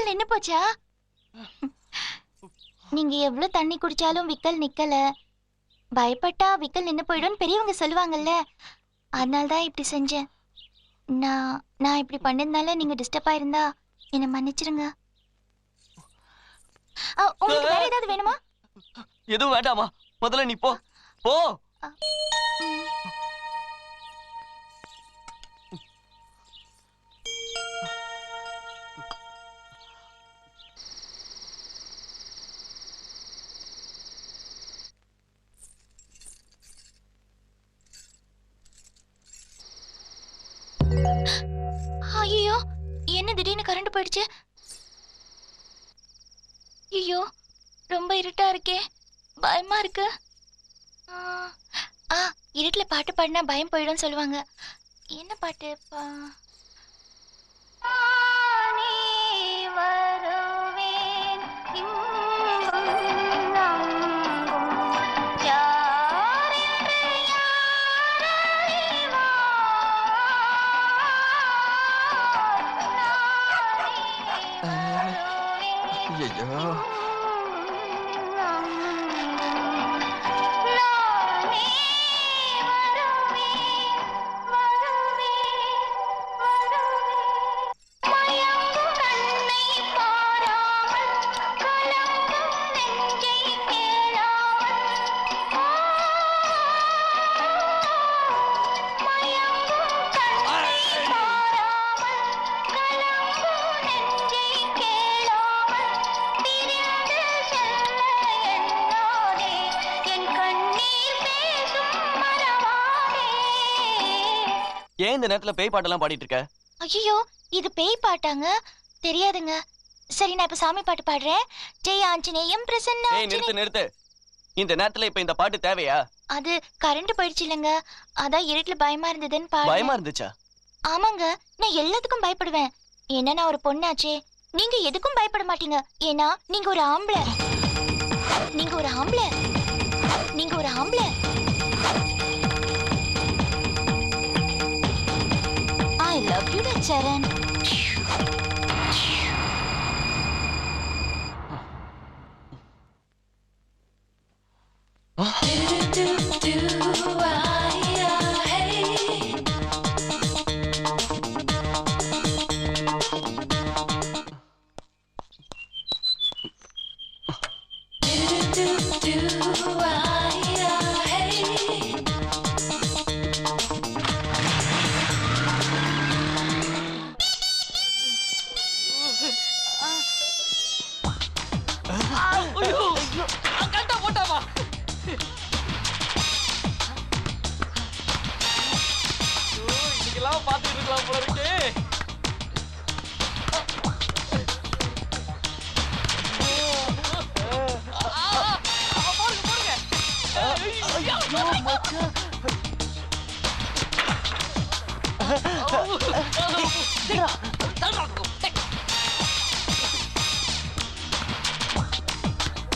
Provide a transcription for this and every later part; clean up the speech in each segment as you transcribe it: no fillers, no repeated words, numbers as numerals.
விக்கல் நின்னு போச்சா? நீங்க எவ்வளவு தண்ணி குடிச்சாலும் விக்கல் நிக்கல. பயப்பட்டா விக்கல் நின்னு போயிடும் பெரியவங்க சொல்லுவாங்கல்ல. அதனால தான் இப்படி செஞ்சேன். நான் இப்படி பண்ணதுனால நீங்க டிஸ்டர்ப் ஆயிருந்தா என்ன மன்னிச்சிருங்க. உங்களுக்கு வேற ஏதாவது வேணுமா? எதுவும் வேண்டாமா, முதல்ல நீ போ போ. ஐயோ, என்ன திடீர்னு கரண்ட் போயிடுச்சு? ஐயோ, ரொம்ப இருட்டா இருக்கே, பயமா இருக்கு. இருட்டுல பாட்டு பாடினா பயம் போயிடும் சொல்லுவாங்க. என்ன பாட்டு? ஏன் இந்த நேரத்துல பேய் பாட்டெல்லாம் பாடிட்டு இருக்க? ஐயோ, இது பேய் பாட்டாங்க? தெரியாதுங்க. சரி, நான் இப்ப சாமி பாட்டு பாடுறேன். ஜெய ஆஞ்சநேயம் பிரசன்னா. நிறுத்து. இந்த நேரத்துல இப்ப இந்த பாட்டு தேவையா? அது கரண்ட் போயிடுச்சு இல்லங்க, அதான் இருட்டுல பயமா இருந்ததுன்னு பாடுறேன். பயமா இருந்துச்சா? ஆமாங்க, நான் எல்லாத்துக்கும் பயப்படுவேன். ஏன்னா நான் ஒரு பொண்ணாச்சே. நீங்க எதுக்கும் பயப்பட மாட்டீங்க. ஏன்னா நீங்க ஒரு ஆம்பளை. நீங்க ஒரு ஆம்பளை. நீங்க ஒரு ஆம்பளை. I love you, Charan.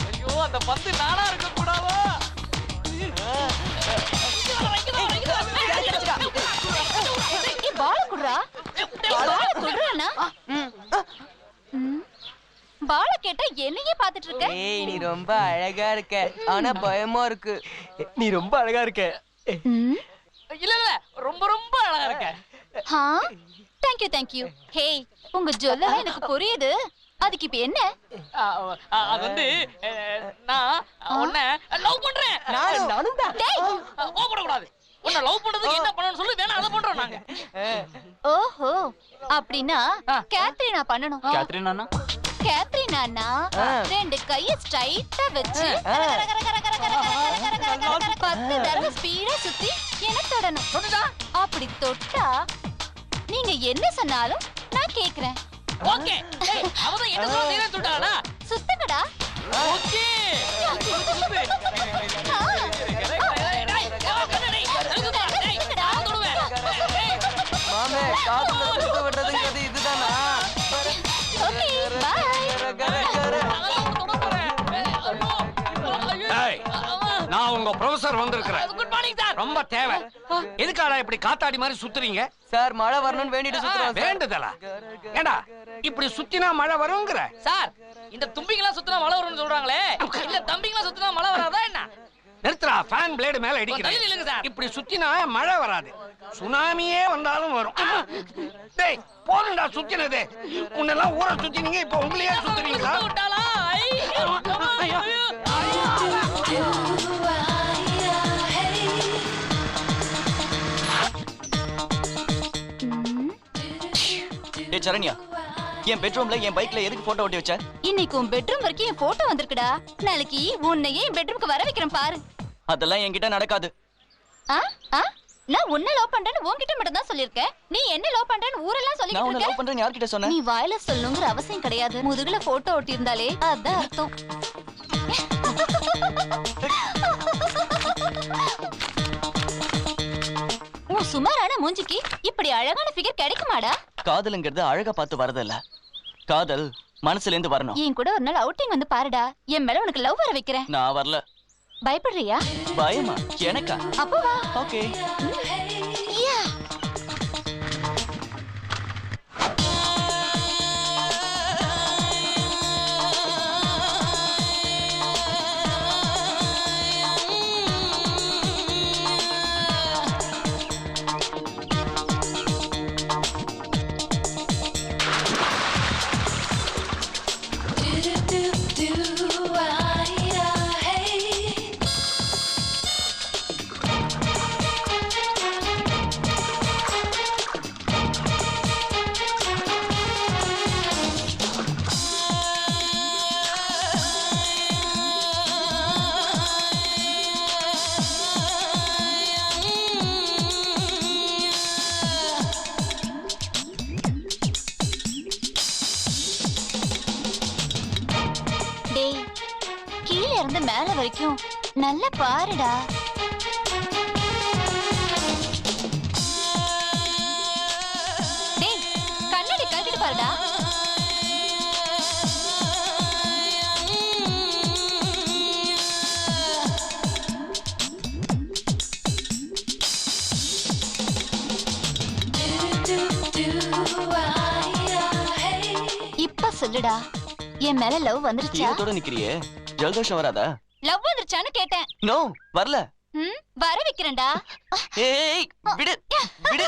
ஐயோ, அந்த பந்து நானா இருக்க கூடாதா? பால கேட்டா என்னையே பாத்துட்டு இருக்க? ஏய், நீ ரொம்ப அழகா இருக்க, ஆனா பயமா இருக்கு. நீ ரொம்ப அழகா இருக்க. இல்ல இல்ல, ரொம்ப ரொம்ப அழகா இருக்க. தேங்க்யூ. ஹே, உங்க ஜொல்ல எனக்கு புரியுது. அதுக்கு இப்ப என்ன? அது வந்து நான் உன்னை லவ் பண்றேன். நானும் தான். ஓபட கூடாது. உன்னை லவ் பண்றதுக்கு என்ன பண்ணணும்னு சொல்லி வேணா அத பண்றோம் நாங்க. ஓஹோ, அப்படினா கேத்ரினா பண்ணனும். கேத்ரினானா ரெண்டு கைய ஸ்ட்ரைட்டா வச்சு 10 தடவை ஸ்பீடா சுத்தி என்ன தொடணும். அப்படி தொட்டா நீங்க என்ன சொன்னாலும் நான் கேக்குறேன். ஓகே. அவதான் என்ன சொல்ல நீவே தொட்டானா? சுத்துங்கடா. ஓகே. மாமே, காத்துல சுத்த விடுறதுங்கிறது இதுதானா? Okay, bye. நான் உங்க ப்ரொஃபசர் வந்திருக்கிறேன். Good morning sir. ரொம்ப தேவை. எதுக்காடா இப்படி காத்தாடி மாதிரி சுத்துறீங்க? சார் மழை வரணும்னு வேண்டிட்டு சுத்துறோம் சார். வேண்டுதலா? ஏண்டா இப்படி சுத்தினா மழை வருங்கிற? சார் இந்த தும்பிங்கெல்லாம் சுத்தினா மழை வரும்னு சொல்றாங்களே, இந்த தம்பிங்கெல்லாம் சுத்தினா மழை வராதா என்ன? நிறுத்துறா, ஃபேன் பிளேடு மேல தள்ளி நில்லுங்க அடிக்கிறேன். சார். இப்படி சுத்தினா மழை வராது, சுனாமியே வந்தாலும் வரும். டேய் போதும்டா சுத்தினது. முன்னெல்லாம் ஊரை சுத்தினீங்க, இப்ப உங்களையே சுத்துறீங்களா? சுத்த விட்டாளா? ஐயோ, ஐயோ. ஏய் சரண்யா, என் பெட்ரூம்ல என் பைக்ல எதுக்கு போட்டோ ஒட்டி வச்ச? இன்னைக்கு உன் பெட்ரூம் வரைக்கும் என் போட்டோ வந்திருக்குடா. நாளைக்கு உன்னையே என் பெட்ரூம்க்கு வர வைக்கிறேன் பாரு. அதெல்லாம் என்கிட்ட நடக்காது. ஆ ஆ நான் உன்னை லவ் பண்றேன்னு உன்கிட்ட மட்டும் தான் சொல்லிருக்கேன். நீ என்ன லவ் பண்றேன்னு ஊரெல்லாம் நான் சொல்லிட்டு உன்னை இருக்க. லவ் பண்றேன்னு யார்கிட்ட சொன்னேன்? நீ வாயில சொல்லணுங்கிற அவசியம் கிடையாது. முதுகுல போட்டோ ஒட்டி இருந்தாலே அதான் அர்த்தம். உன் சுமாரான மூஞ்சிக்கு இப்படி அழகான ஃபிகர் கிடைக்குமாடா? காதலுங்கிறது அழகா பார்த்து வரதில்ல, காதல் மனசுல இருந்து வரணும். என் கூட ஒரு நாள் அவுட்டிங் வந்து பாருடா. என் மேல உனக்கு லவ் வர வைக்கிறேன். நான் வரல. பயப்படுறியா? பயமா? எனக்கா? அப்போ வா. ஓகே. யா. டேய், கீழ இருந்து மேல வரைக்கும் நல்லா பாருடா. டேய், கண்ணாடி கழட்டிட்டு பாருடா. இப்ப சொல்லுடா, என் மேல லவ் வந்துருச்சா? ஈரத்தோட நிக்கிறியே, ஜலதோஷம் வராதா? லவ் வந்துருச்சான்னு கேட்டேன். நோ, வரல. வர வைக்கிறேன்டா. ஏய் விடு விடு.